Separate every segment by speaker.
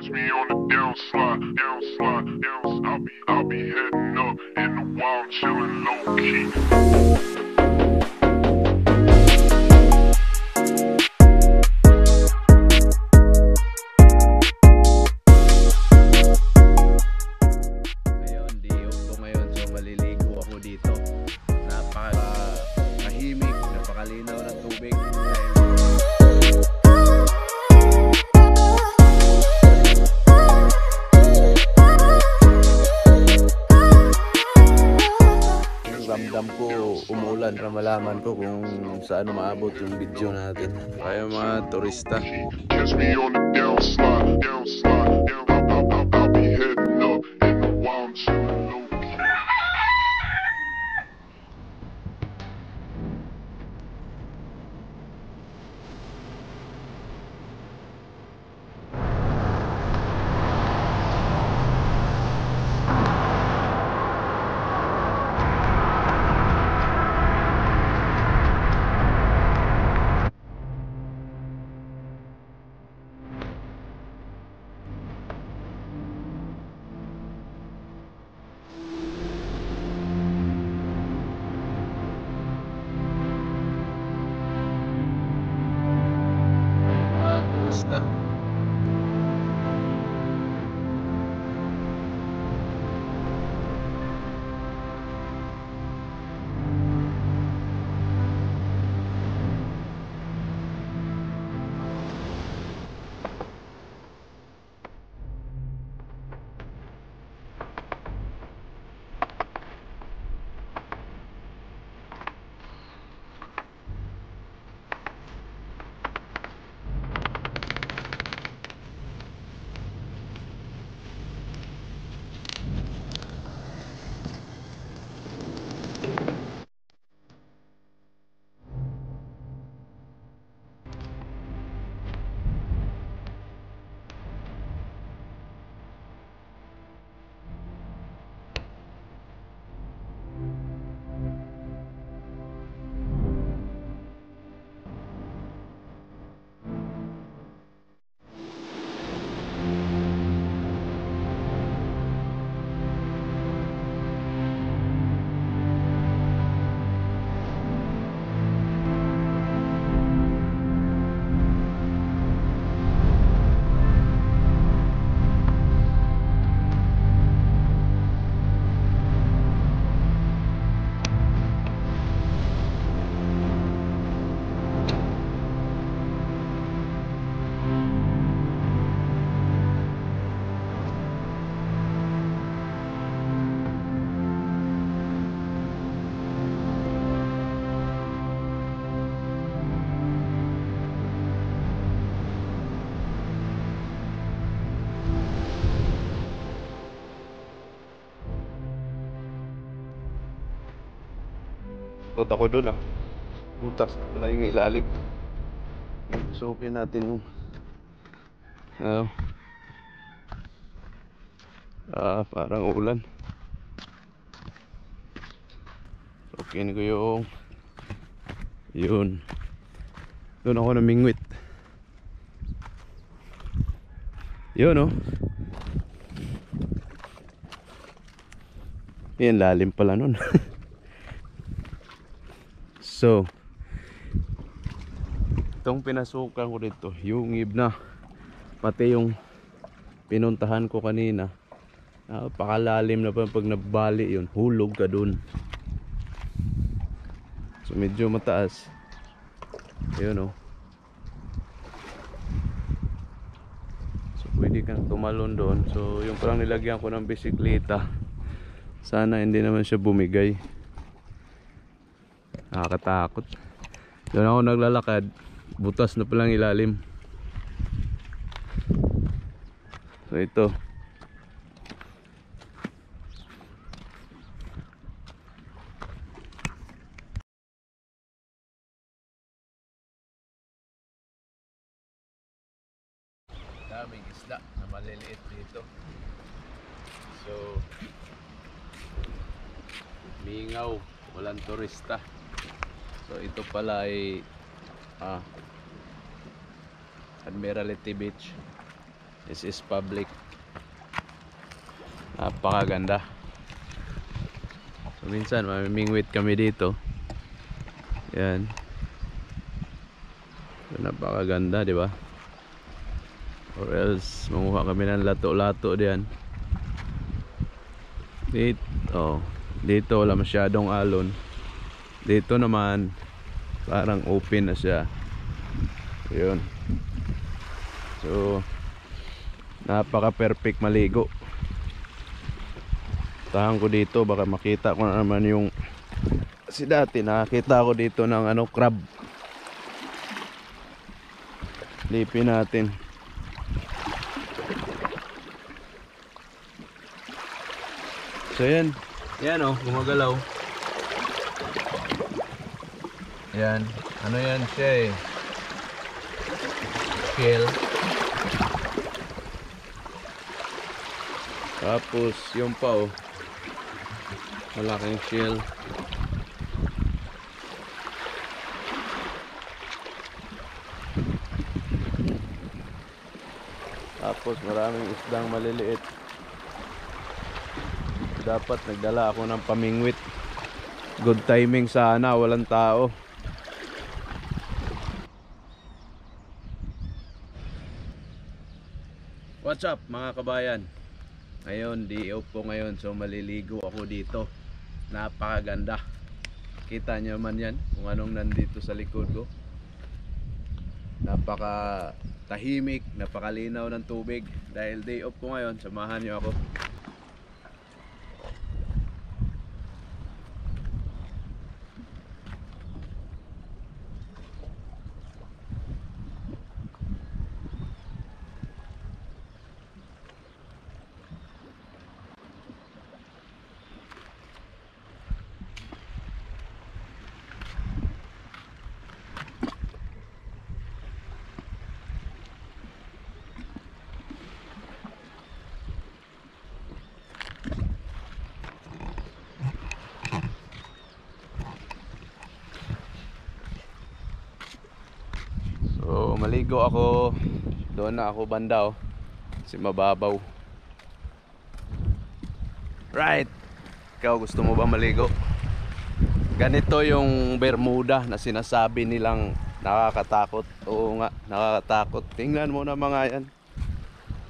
Speaker 1: Catch me on the downslide, I'll be heading up in the wild, chilling low key.
Speaker 2: Napakalinaw ng tubig. Ramdam ko umulan para malaman ko kung saan maabot yung video natin. Kaya mga turista.
Speaker 1: Catch me on the downslide, I'll be heading up in the wild, chilling low key.
Speaker 2: Tot ako doon butas pala yung ilalim. Sukin natin yung parang ulan. Sukin ko yung yun. Doon ako namingwit. Yun yan lalim pala nun. So itong pinasukan ko dito yung ibna, pati yung pinuntahan ko kanina, napakalalim na pa. Pag nabali yun, hulog ka dun. So medyo mataas yun so pwede kang tumalon doon. So yung parang nilagyan ko ng bisikleta, sana hindi naman siya bumigay. Nakakatakot. Doon ako naglalakad, butas na palang ilalim. So ito daming isda na maliliit dito. So mingaw, walang turista. So ito pala ay Admiralty Beach. This is public. Napakaganda. So, minsan mamimingwit kami dito. Yan. So, napakaganda, di ba? Or else manguha kami ng lato-lato diyan. Dito wala masyadong alon. Dito naman parang open na siya. Yun. So napaka perfect maligo. Tahan ko dito, baka makita ko na naman yung kasi dati nakakita ko dito ng crab. Lipin natin. So yan gumagalaw. Yan, yan siya shell. Tapos yung pa malaking shell. Tapos maraming isdang maliliit. Dapat nagdala ako ng pamingwit. Good timing sana, walang tao. What's up mga kabayan? Ngayon, day off ko ngayon. So maliligo ako dito. Napakaganda. Kita nyo man yan kung anong nandito sa likod ko. Napaka tahimik, napakalinaw ng tubig. Dahil day off ko ngayon, samahan nyo ako. So maligo ako. Doon na ako banda kasi mababaw. Right. Ikaw gusto mo ba maligo? Ganito yung Bermuda na sinasabi nilang nakakatakot. Oo nga, nakakatakot. Tingnan mo na mga yan.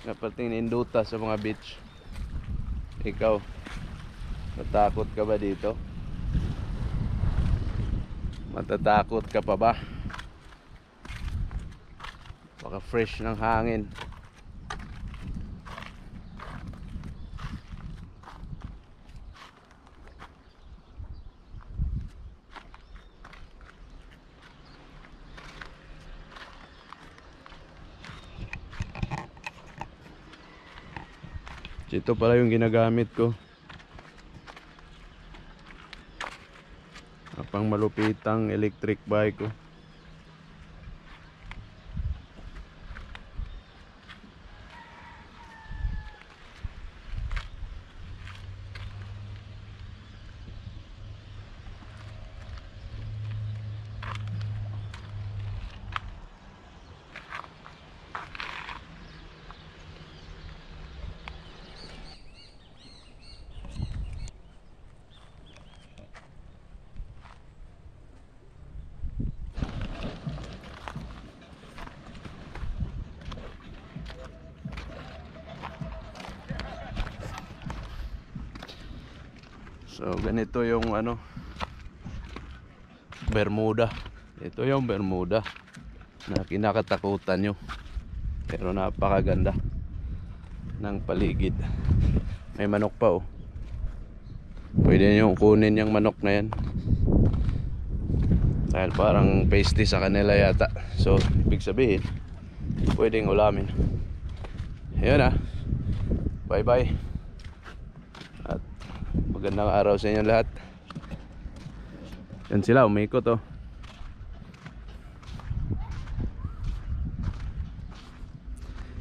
Speaker 2: Napating ninduta sa mga beach. Ikaw, natakot ka ba dito? Matatakot ka pa ba? Baka fresh ng hangin. Ito pala yung ginagamit ko. Pang malupitang electric bike ko. So ganito yung Bermuda. Ito yung Bermuda na kinakatakutan nyo. Pero napakaganda ng paligid. May manok pa Pwede nyo kunin yung manok na yan. Dahil parang pasty sa kanila yata. So ibig sabihin pwedeng ulamin. Ayun bye bye. At magandang araw sa inyo lahat. Yan sila, umikot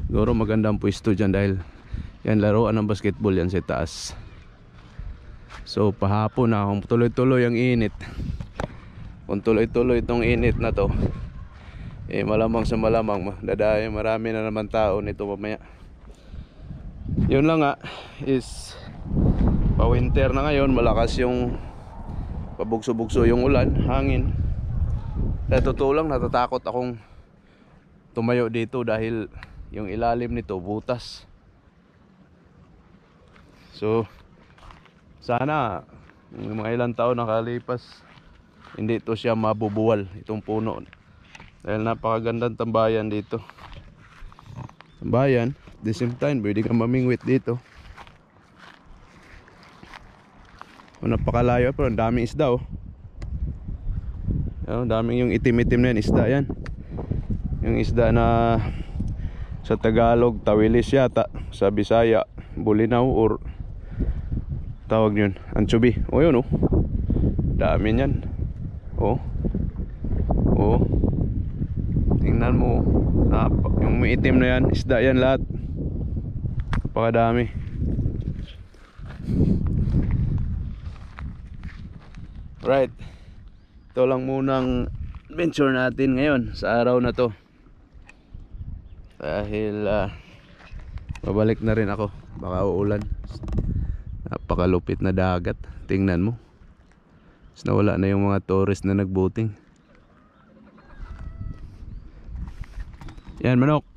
Speaker 2: Siguro magandang pwesto dyan dahil yan laruan ng basketball yan sa taas. So pahapon kung tuloy-tuloy ang init. Kung tuloy-tuloy itong init na to, malamang sa malamang dadayo marami na naman tao nito mamaya. Yun lang nga is pa-winter na ngayon, malakas yung pabugso-bugso yung ulan, hangin. Sa totoo lang, natatakot akong tumayo dito dahil yung ilalim nito butas. So sana yung mga ilang taon nakalipas, hindi to siya mabubuwal, itong puno, dahil napakagandang tambayan dito. Tambayan, at the same time pwede kang mamingwit dito. Napakalayo pero ang daming isda oh. Daming yung itim-itim na yan, isda yan. Yung isda na sa Tagalog tawilis yata, sa Bisaya bulinaw or tawag yun, anchovy. O yun oh, dami yan. Oh, oh, tingnan mo, yung may itim na yan, isda yan lahat. Napakadami. Right, ito lang munang adventure natin ngayon sa araw na to, dahil babalik na rin ako, baka uulan. Napakalupit na dagat, tingnan mo. Mas nawala na yung mga tourist na nagboating. Yan manok,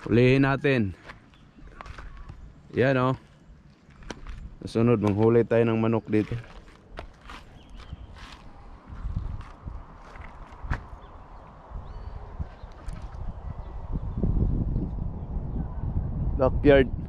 Speaker 2: hulihin natin. Yan oh, susunod manghuli tayo ng manok dito. Backyard.